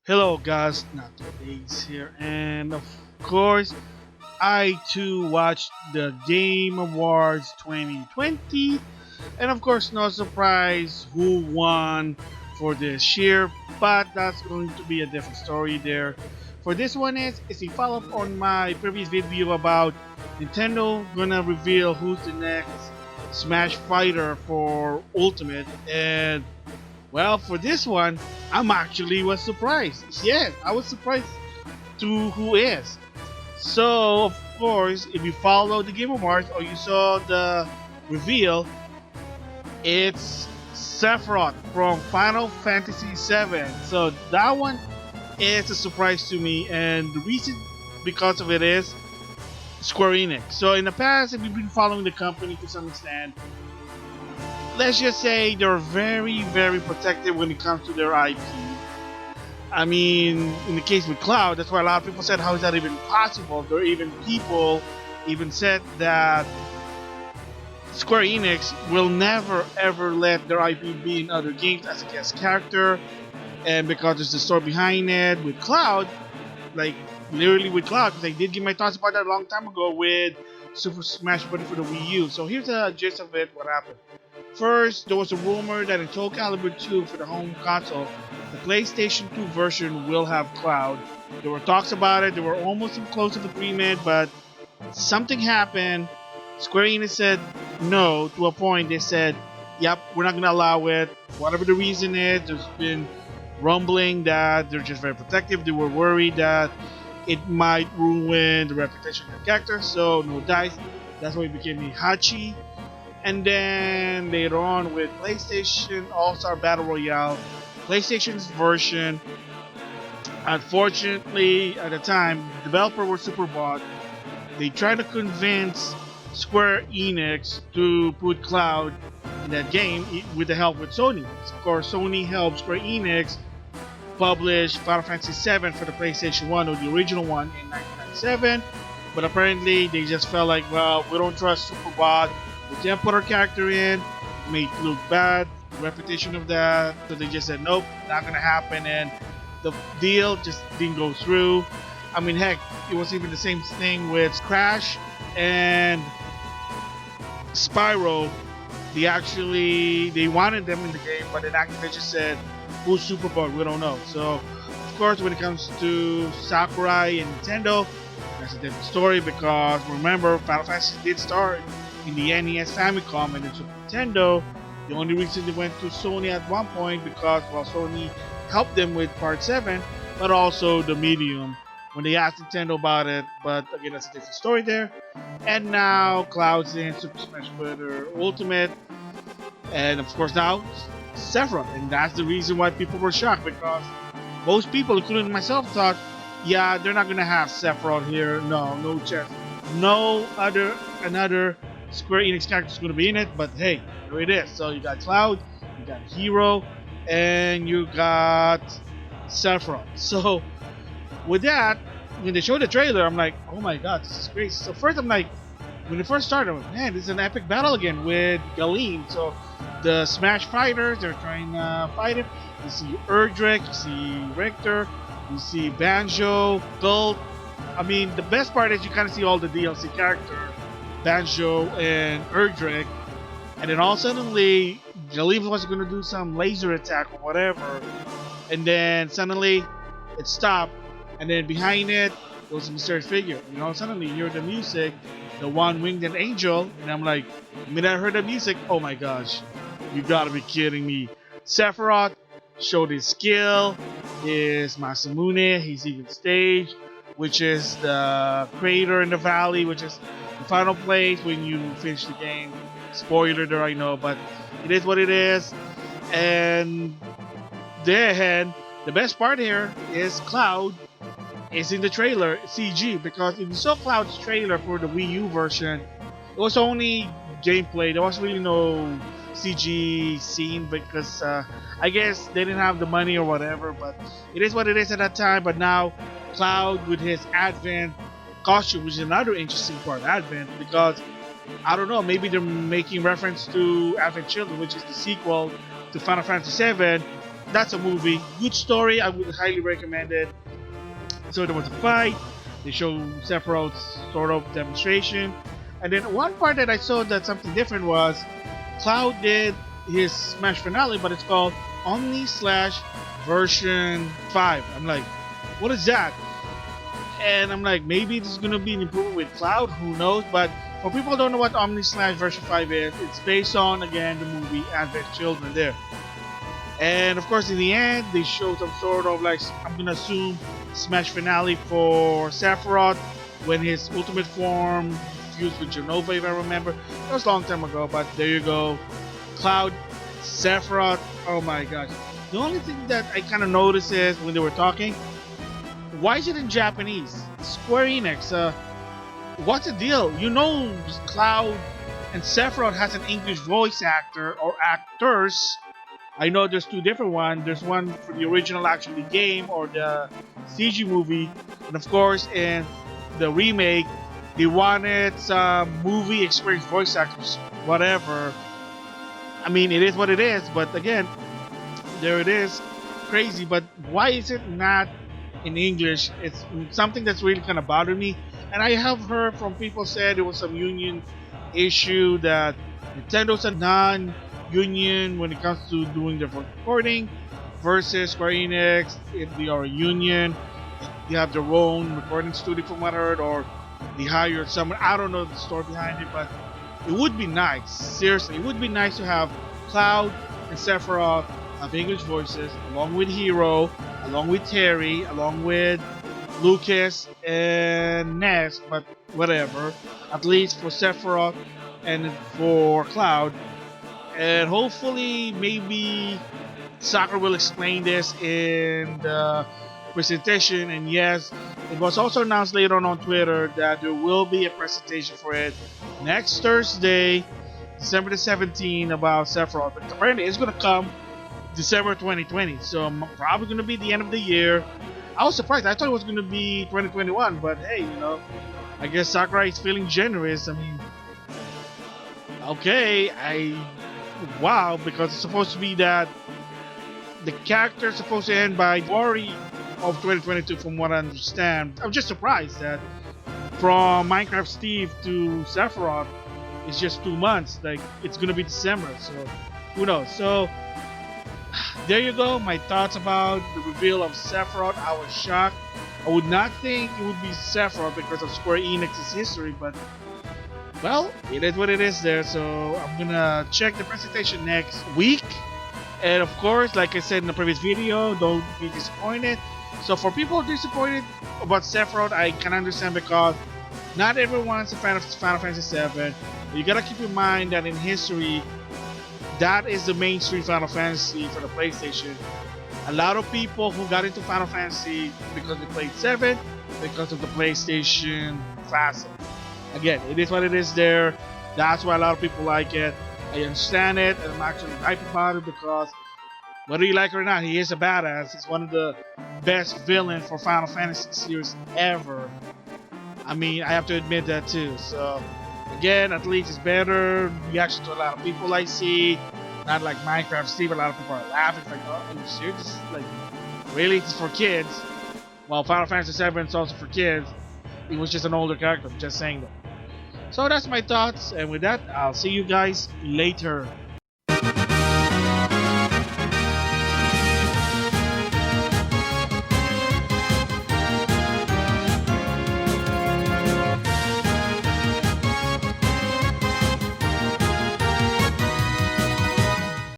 Hello guys, NautoAisDx here, and of course, I too watched the Game Awards 2020, and of course, no surprise who won for this year, but that's going to be a different story there. For this one is a follow-up on my previous video about Nintendo gonna reveal who's the next Smash fighter for Ultimate, and well, for this one, I'm actually was surprised. Yes, I was surprised to who is. So, of course, if you follow the Game Awards or you saw the reveal, it's Sephiroth from Final Fantasy VII. So that one is a surprise to me, and the reason because of it is Square-Enix. So in the past, if you've been following the company to some extent, let's just say they're very, very protective when it comes to their IP. I mean, in the case with Cloud, that's why a lot of people said, how is that even possible? There are even people even said that Square Enix will never ever let their IP be in other games as a guest character, and because there's the story behind it with Cloud, like literally with Cloud, because I did give my thoughts about that a long time ago with Super Smash Bros. For the Wii U. So here's the gist of it, what happened. First, there was a rumor that in Soul Calibur 2 for the home console, the PlayStation 2 version will have Cloud. There were talks about it, they were almost close to agreement, but something happened. Square Enix said no, to a point they said, yep, we're not going to allow it. Whatever the reason is, there's been rumbling that they're just very protective. They were worried that it might ruin the reputation of the character, so no dice. That's why it became a Hachi. And then later on with PlayStation All-Star Battle Royale, PlayStation's version, unfortunately at the time, the developer was Superbot. They tried to convince Square Enix to put Cloud in that game with the help with Sony. Of course, Sony helped Square Enix publish Final Fantasy VII for the PlayStation 1 or the original one in 1997. But apparently they just felt like, well, we don't trust Superbot. We can't put our character in, made it look bad, the reputation of that, so they just said nope, not gonna happen, and the deal just didn't go through. I mean, heck, it was even the same thing with Crash and Spyro. They wanted them in the game, but then Activision said, who's Superbot? We don't know. So, of course, when it comes to Sakurai and Nintendo, that's a different story because remember, Final Fantasy did start in the NES Famicom and in Super Nintendo. The only reason they went to Sony at one point because, well, Sony helped them with Part 7, but also the Medium when they asked Nintendo about it. But again, that's a different story there. And now Cloud's in Super Smash Bros. Ultimate, and of course now Sephiroth, and that's the reason why people were shocked because most people, including myself, thought, yeah, they're not gonna have Sephiroth here. No chance. No another Square Enix character is going to be in it, but hey, here it is. So you got Cloud, you got Hero, and you got Sephiroth. So with that, when they showed the trailer, I'm like, oh my god, this is great. So first I'm like, when it first started, I'm like, man, this is an epic battle again with Galeen. So the Smash fighters, they're trying to fight him. You see Erdrick, you see Richter, you see Banjo, Gold. I mean, the best part is you kind of see all the DLC characters. Banjo and Erdrick, and then all suddenly Galeen was going to do some laser attack or whatever, and then suddenly it stopped, and then behind it there was a mysterious figure. You know, suddenly you hear the music, the one-winged angel, and I'm like, the minute I heard the music, oh my gosh, you gotta be kidding me. Sephiroth showed his skill, his Masamune, his even stage, which is the crater in the valley, which is the final place when you finish the game. Spoiler there, I know, but it is what it is. And then the best part here is Cloud is in the trailer CG, because if you saw Cloud's trailer for the Wii U version, it was only gameplay. There was really no CG scene because I guess they didn't have the money or whatever, but it is what it is at that time. But now Cloud with his Advent costume, which is another interesting part of Advent, because I don't know, maybe they're making reference to Advent Children, which is the sequel to Final Fantasy VII, that's a movie. Good story. I would highly recommend it. So there was a fight. They show Sephiroth's sort of demonstration, and then one part that I saw that something different was Cloud did his Smash finale, but it's called Omni Slash Version 5. I'm like, what is that? And I'm like, maybe this is gonna be an improvement with Cloud. Who knows? But for people who don't know what Omni Slash Version 5 is, it's based on again the movie Advent Children there. And of course, in the end, they show some sort of like, I'm gonna assume, Smash finale for Sephiroth when his ultimate form fused with Genova, if I remember. That was a long time ago, but there you go. Cloud, Sephiroth. Oh my gosh. The only thing that I kind of noticed is when they were talking, why is it in Japanese? Square-Enix, what's the deal? You know, Cloud and Sephiroth has an English voice actor or actors. I know there's two different ones. There's one for the original actually game or the CG movie, and of course in the remake they wanted some movie experience voice actors, whatever. I mean, it is what it is, but again, there it is. Crazy, but why is it not in English? It's something that's really kind of bothered me, and I have heard from people said there was some union issue that Nintendo's a non-union when it comes to doing the recording versus Square Enix. If they are a union, they have their own recording studio from what I heard, or they hired someone. I don't know the story behind it, but it would be nice. Seriously, it would be nice to have Cloud and Sephiroth have English voices, along with Hero, along with Terry, along with Lucas and Ness, but whatever. At least for Sephiroth and for Cloud. And hopefully, maybe Sakurai will explain this in the presentation. And yes, it was also announced later on Twitter that there will be a presentation for it next Thursday, December the 17th, about Sephiroth. But apparently, it's going to come December 2020, so probably going to be the end of the year. I was surprised. I thought it was going to be 2021, but hey, you know, I guess Sakurai is feeling generous. I mean, okay, wow, because it's supposed to be that the character is supposed to end by February of 2022, from what I understand. I'm just surprised that from Minecraft Steve to Sephiroth, it's just 2 months. Like, it's gonna be December, so who knows? So there you go, my thoughts about the reveal of Sephiroth. I was shocked. I would not think it would be Sephiroth because of Square Enix's history, but well, it is what it is there. So I'm gonna check the presentation next week. And of course, like I said in the previous video, don't be disappointed. So for people disappointed about Sephiroth, I can understand, because not everyone's a fan of Final Fantasy VII. You gotta keep in mind that in history, that is the mainstream Final Fantasy for the PlayStation. A lot of people who got into Final Fantasy because they played 7, because of the PlayStation Classic. Again, it is what it is there. That's why a lot of people like it. I understand it, and I'm actually hyped about it, because whether you like it or not, he is a badass. He's one of the best villains for Final Fantasy series ever. I mean, I have to admit that too. So again, at least it's better reaction to a lot of people I see. Not like Minecraft Steve, a lot of people are laughing. It's like, oh, are you serious? Like, really? It's for kids. Well, Final Fantasy VII is also for kids. He was just an older character, I'm just saying that. So that's my thoughts, and with that, I'll see you guys later.